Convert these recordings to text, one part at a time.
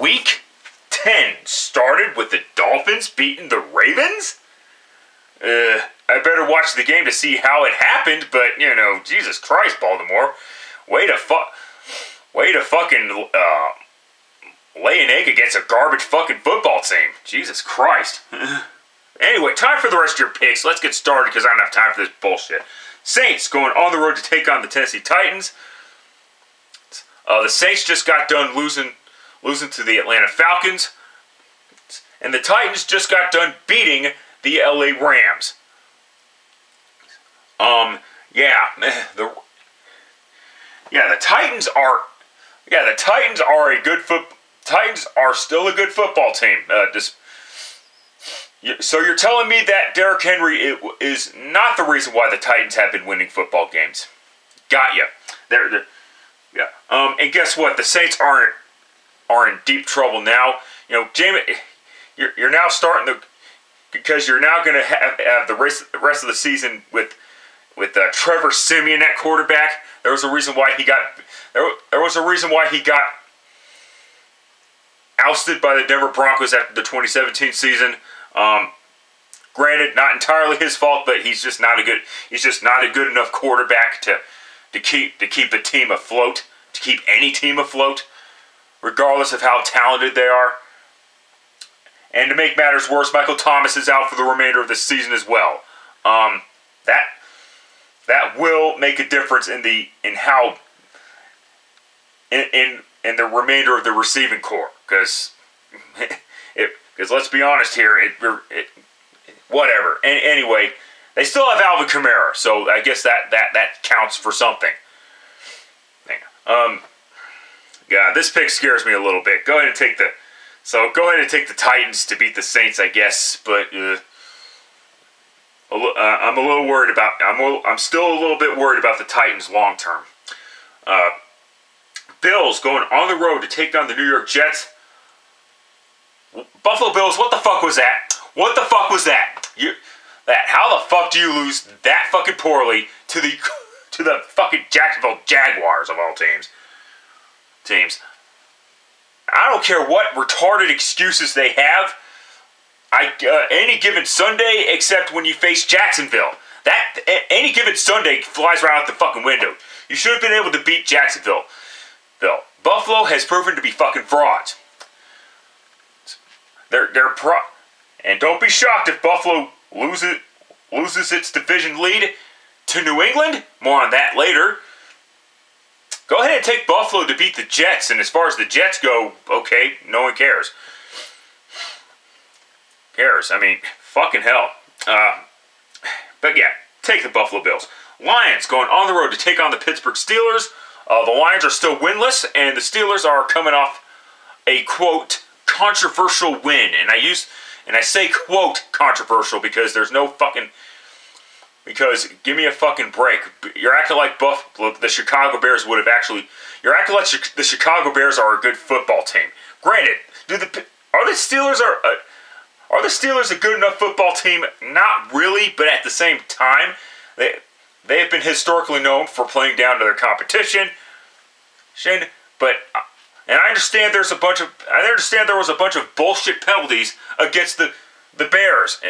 Week 10 started with the Dolphins beating the Ravens? I better watch the game to see how it happened, but, you know, Jesus Christ, Baltimore. Way to fucking lay an egg against a garbage fucking football team. Jesus Christ. Anyway, time for the rest of your picks. Let's get started because I don't have time for this bullshit. Saints going on the road to take on the Tennessee Titans. The Saints just got done losing to the Atlanta Falcons. And the Titans just got done beating the LA Rams. The Titans are still a good football team. So you're telling me that Derrick Henry is not the reason why the Titans have been winning football games? Got ya. Yeah. And guess what? The Saints are in deep trouble now. You know, Jamie, you're now starting to, because you're now going to have the rest of the season with Trevor Siemian at quarterback. There was a reason why he got ousted by the Denver Broncos after the 2017 season. Granted, not entirely his fault, but he's just not a good enough quarterback to keep the team afloat, to keep any team afloat, regardless of how talented they are. And to make matters worse, Michael Thomas is out for the remainder of the season as well. That will make a difference in the remainder of the receiving corps, because let's be honest here, whatever. And anyway, they still have Alvin Kamara, so I guess that counts for something. Yeah, this pick scares me a little bit. Go ahead and take the Titans to beat the Saints, I guess. But I'm a little worried about. I'm still a little bit worried about the Titans long term. Bills going on the road to take on the New York Jets. Buffalo Bills, what the fuck was that? What the fuck was that? How the fuck do you lose that fucking poorly to the fucking Jacksonville Jaguars of all teams? I don't care what retarded excuses they have. Any given Sunday, except when you face Jacksonville. Any given Sunday flies right out the fucking window. You should have been able to beat Jacksonville. Buffalo has proven to be fucking frauds. And don't be shocked if Buffalo loses its division lead to New England. More on that later. Go ahead and take Buffalo to beat the Jets, and as far as the Jets go, okay, no one cares. I mean, fucking hell. But yeah, take the Buffalo Bills. Lions going on the road to take on the Pittsburgh Steelers. The Lions are still winless, and the Steelers are coming off a, quote, controversial win. And I say, quote, controversial because there's no fucking... Because, give me a fucking break. You're acting like the Chicago Bears would have actually... You're acting like the Chicago Bears are a good football team. Granted, are the Steelers a good enough football team? Not really, but at the same time, they have been historically known for playing down to their competition. But, and I understand there was a bunch of bullshit penalties against the Bears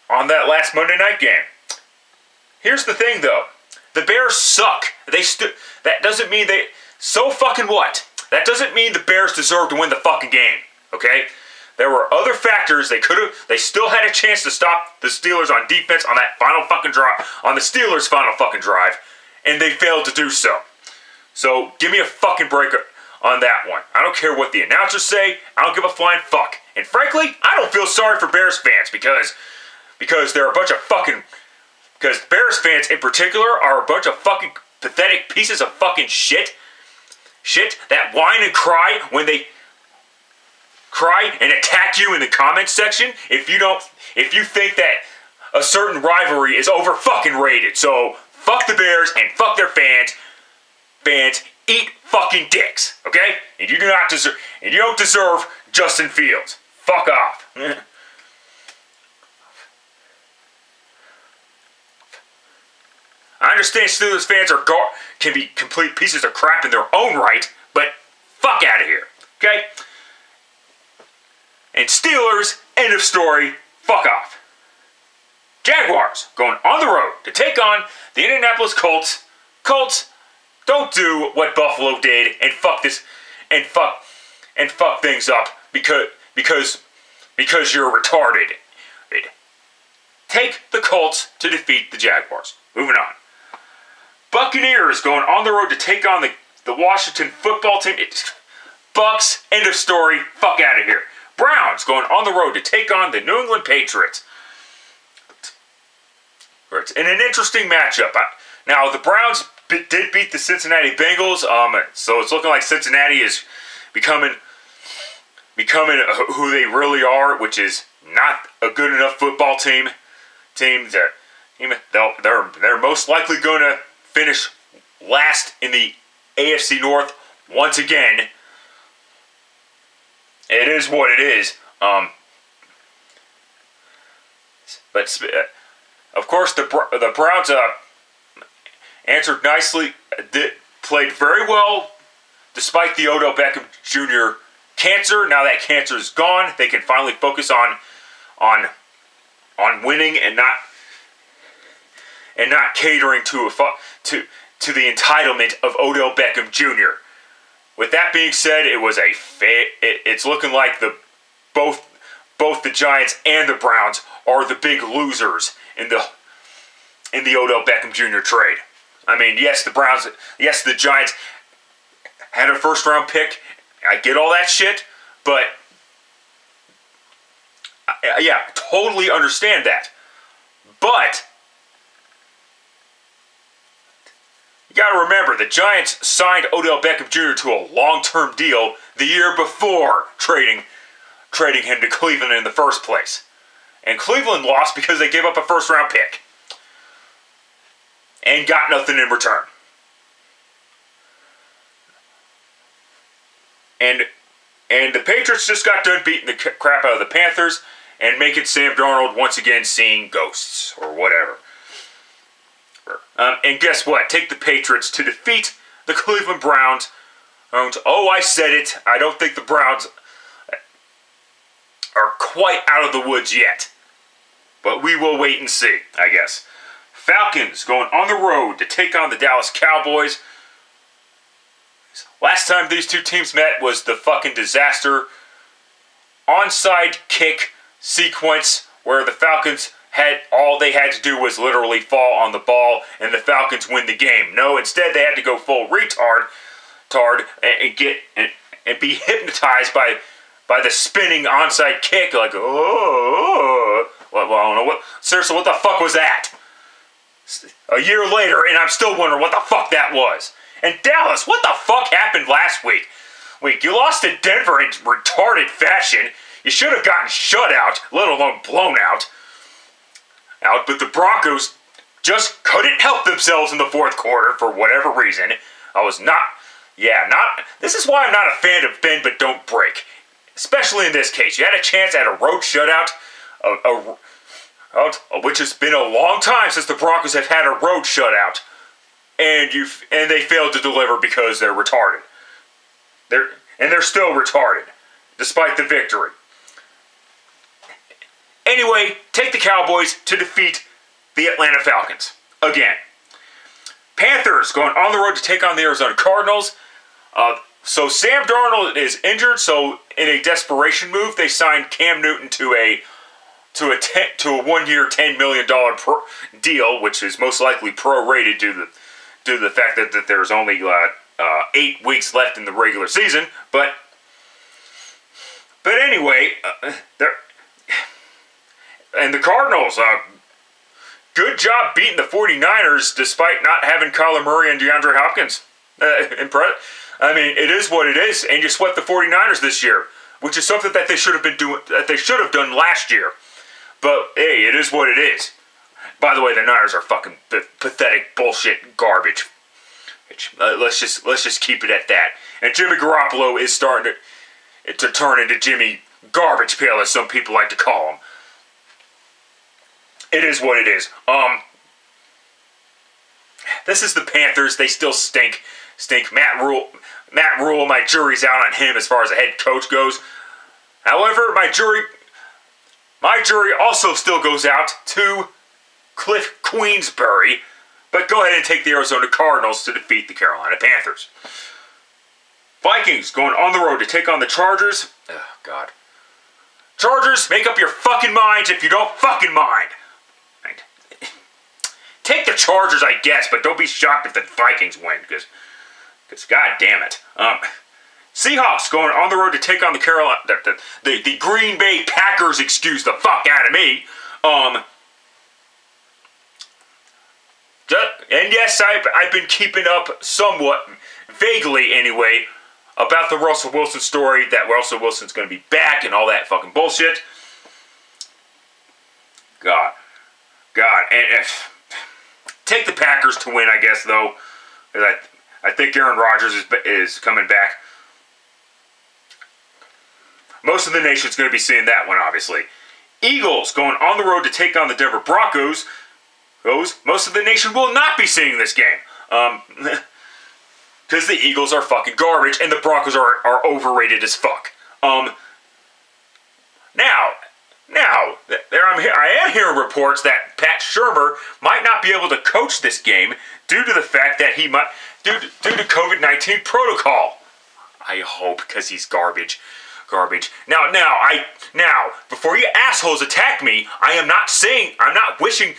on that last Monday night game. Here's the thing, though. The Bears suck. That doesn't mean they... So fucking what? That doesn't mean the Bears deserve to win the fucking game. Okay? There were other factors. They still had a chance to stop the Steelers on defense on that final fucking drive, on the Steelers' final fucking drive, and they failed to do so. So, give me a fucking break on that one. I don't care what the announcers say. I don't give a flying fuck. And frankly, I don't feel sorry for Bears fans because they're a bunch of fucking... Because Bears fans in particular are a bunch of fucking pathetic pieces of fucking shit. Shit that whine and cry when they cry and attack you in the comments section if you think that a certain rivalry is over fucking rated. So fuck the Bears and fuck their fans. Fans, eat fucking dicks, okay? And you don't deserve Justin Fields. Fuck off. I understand Steelers fans can be complete pieces of crap in their own right, but fuck out of here. Okay? And Steelers, end of story, fuck off. Jaguars going on the road to take on the Indianapolis Colts. Colts, don't do what Buffalo did and fuck this and fuck things up because you're retarded. Take the Colts to defeat the Jaguars. Moving on. Buccaneers going on the road to take on the Washington football team. Bucks, end of story, fuck out of here. Browns going on the road to take on the New England Patriots. It's in an interesting matchup. Now, the Browns did beat the Cincinnati Bengals, so it's looking like Cincinnati is becoming who they really are, which is not a good enough football team. They're most likely going to finish last in the AFC North once again. It is what it is. But of course, the Browns answered nicely. Played very well despite the Odell Beckham Jr. cancer. Now that cancer is gone, they can finally focus on winning and not catering to the entitlement of Odell Beckham Jr. With that being said, it was it's looking like both the Giants and the Browns are the big losers in the Odell Beckham Jr. trade. I mean, yes, the Giants had a first-round pick. I get all that shit, but yeah, totally understand that. But you got to remember, the Giants signed Odell Beckham Jr. to a long-term deal the year before trading him to Cleveland in the first place. And Cleveland lost because they gave up a first-round pick and got nothing in return. And the Patriots just got done beating the crap out of the Panthers and making Sam Darnold once again seeing ghosts or whatever. And guess what? Take the Patriots to defeat the Cleveland Browns. Oh, I said it. I don't think the Browns are quite out of the woods yet. But we will wait and see, I guess. Falcons going on the road to take on the Dallas Cowboys. Last time these two teams met was the fucking disaster onside kick sequence where the Falcons all they had to do was literally fall on the ball and the Falcons win the game. No, instead they had to go full retard and be hypnotized by the spinning onside kick, like, oh, well, I don't know what. Seriously, what the fuck was that? A year later, and I'm still wondering what the fuck that was. And Dallas, what the fuck happened last week? You lost to Denver in retarded fashion. You should have gotten shut out, let alone blown out. But the Broncos just couldn't help themselves in the fourth quarter for whatever reason. This is why I'm not a fan of bend but don't break. Especially in this case. You had a chance at a road shutout, which has been a long time since the Broncos have had a road shutout. And they failed to deliver because they're retarded. They're still retarded, despite the victory. Anyway, take the Cowboys to defeat the Atlanta Falcons. Again. Panthers going on the road to take on the Arizona Cardinals. So Sam Darnold is injured, so in a desperation move, they signed Cam Newton to a 1-year, $10 million deal, which is most likely prorated due to the fact that there's only 8 weeks left in the regular season. But anyway, and the Cardinals, good job beating the 49ers despite not having Kyler Murray and DeAndre Hopkins. I mean, it is what it is, and you swept the 49ers this year, which is something that they should have done last year. But hey, it is what it is. By the way, the Niners are fucking pathetic bullshit garbage. Let's just keep it at that. And Jimmy Garoppolo is starting to turn into Jimmy Garbage Pail, as some people like to call him. It is what it is. This is the Panthers. They still stink. Matt Rule Matt Rule, my jury's out on him as far as a head coach goes. However, my jury also still goes out to Cliff Queensbury. But go ahead and take the Arizona Cardinals to defeat the Carolina Panthers. Vikings going on the road to take on the Chargers. Oh, God. Chargers, make up your fucking minds if you don't fucking mind. Take the Chargers, I guess, but don't be shocked if the Vikings win, because God damn it. Seahawks going on the road to take on the Green Bay Packers, excuse the fuck out of me. And yes, I've been keeping up somewhat, vaguely anyway, about the Russell Wilson story, that Russell Wilson's going to be back and all that fucking bullshit. God. And take the Packers to win, I guess, though. I think Aaron Rodgers is coming back. Most of the nation's going to be seeing that one, obviously. Eagles going on the road to take on the Denver Broncos. Most of the nation will not be seeing this game. Because the Eagles are fucking garbage and the Broncos are overrated as fuck. I am hearing reports that Pat Shurmur might not be able to coach this game due to the fact that he might, due to COVID-19 protocol. I hope, because he's garbage. Now, before you assholes attack me, I'm not wishing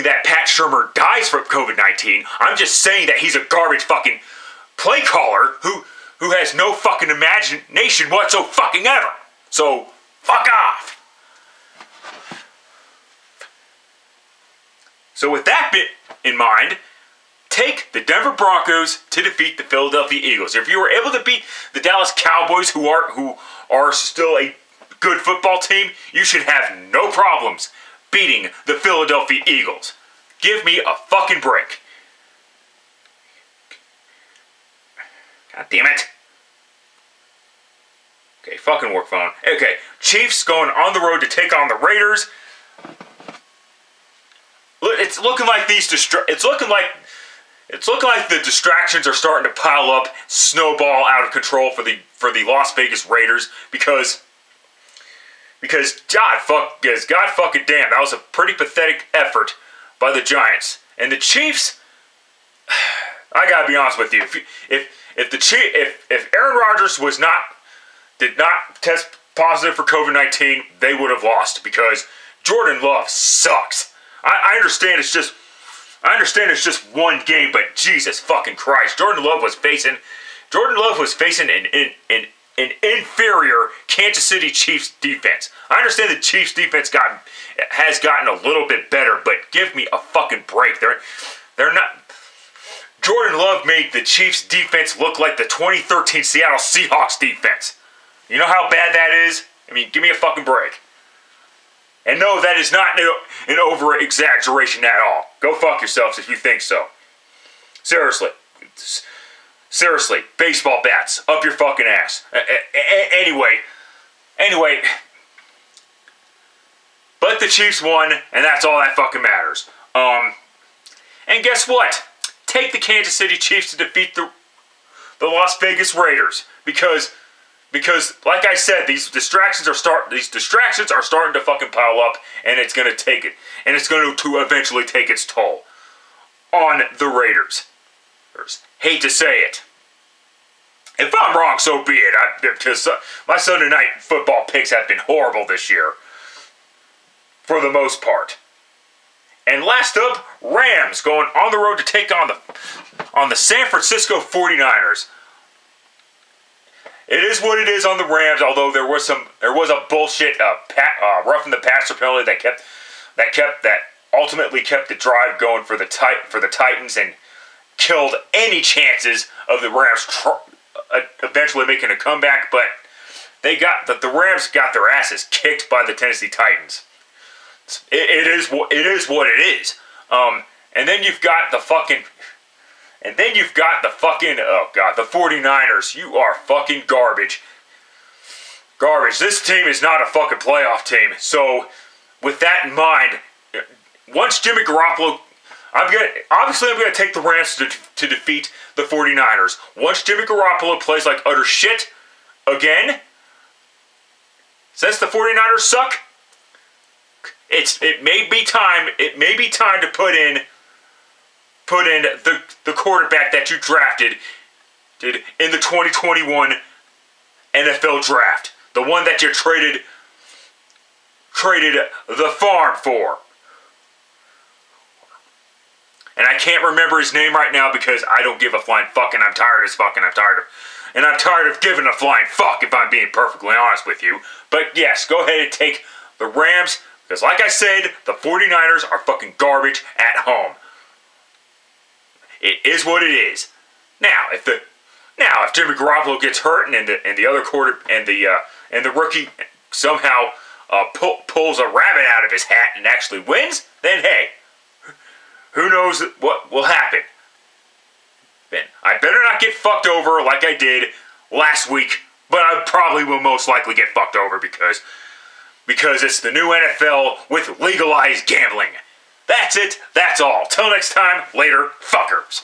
that Pat Shurmur dies from COVID-19. I'm just saying that he's a garbage fucking play caller who has no fucking imagination whatsoever. So, fuck off. So with that bit in mind, take the Denver Broncos to defeat the Philadelphia Eagles. If you were able to beat the Dallas Cowboys, who are still a good football team, you should have no problems beating the Philadelphia Eagles. Give me a fucking break. God damn it. Okay, fucking work phone. Okay, Chiefs going on the road to take on the Raiders. It's looking like the distractions are starting to pile up, snowball out of control for the Las Vegas Raiders because God fucking damn, that was a pretty pathetic effort by the Giants. And the Chiefs, I gotta be honest with you, if Aaron Rodgers did not test positive for COVID-19, they would have lost because Jordan Love sucks. I understand it's just one game, but Jesus fucking Christ, Jordan Love was facing an inferior Kansas City Chiefs defense. I understand the Chiefs defense has gotten a little bit better, but give me a fucking break. They're not. Jordan Love made the Chiefs defense look like the 2013 Seattle Seahawks defense. You know how bad that is? I mean, give me a fucking break. And no, that is not an over-exaggeration at all. Go fuck yourselves if you think so. Seriously, baseball bats up your fucking ass. Anyway, but the Chiefs won, and that's all that fucking matters. And guess what? Take the Kansas City Chiefs to defeat the Las Vegas Raiders because, like I said, these distractions are starting to fucking pile up, and it's going to take it, and it's going to eventually take its toll on the Raiders. Hate to say it. If I'm wrong, so be it. Because my Sunday night football picks have been horrible this year, for the most part. And last up, Rams going on the road to take on the San Francisco 49ers. It is what it is on the Rams, although there was a bullshit roughing the passer penalty that ultimately kept the drive going for the Titans and killed any chances of the Rams eventually making a comeback. But the Rams got their asses kicked by the Tennessee Titans. It is what it is. And then you've got the 49ers. You are fucking garbage. This team is not a fucking playoff team. So, with that in mind, once Jimmy Garoppolo Obviously I'm gonna take the Rams to defeat the 49ers. Once Jimmy Garoppolo plays like utter shit again, since the 49ers suck, it may be time to put in the quarterback that you drafted in the 2021 NFL draft. The one that you traded the farm for. And I can't remember his name right now because I don't give a flying fuck, and I'm tired of giving a flying fuck, if I'm being perfectly honest with you. But yes, go ahead and take the Rams, because like I said, the 49ers are fucking garbage at home. It is what it is. Now, if Jimmy Garoppolo gets hurt and the other quarter and the rookie somehow pulls a rabbit out of his hat and actually wins, then hey, who knows what will happen? Then I better not get fucked over like I did last week, but I probably will most likely get fucked over because it's the new NFL with legalized gambling. That's it. That's all. Till next time, later, fuckers.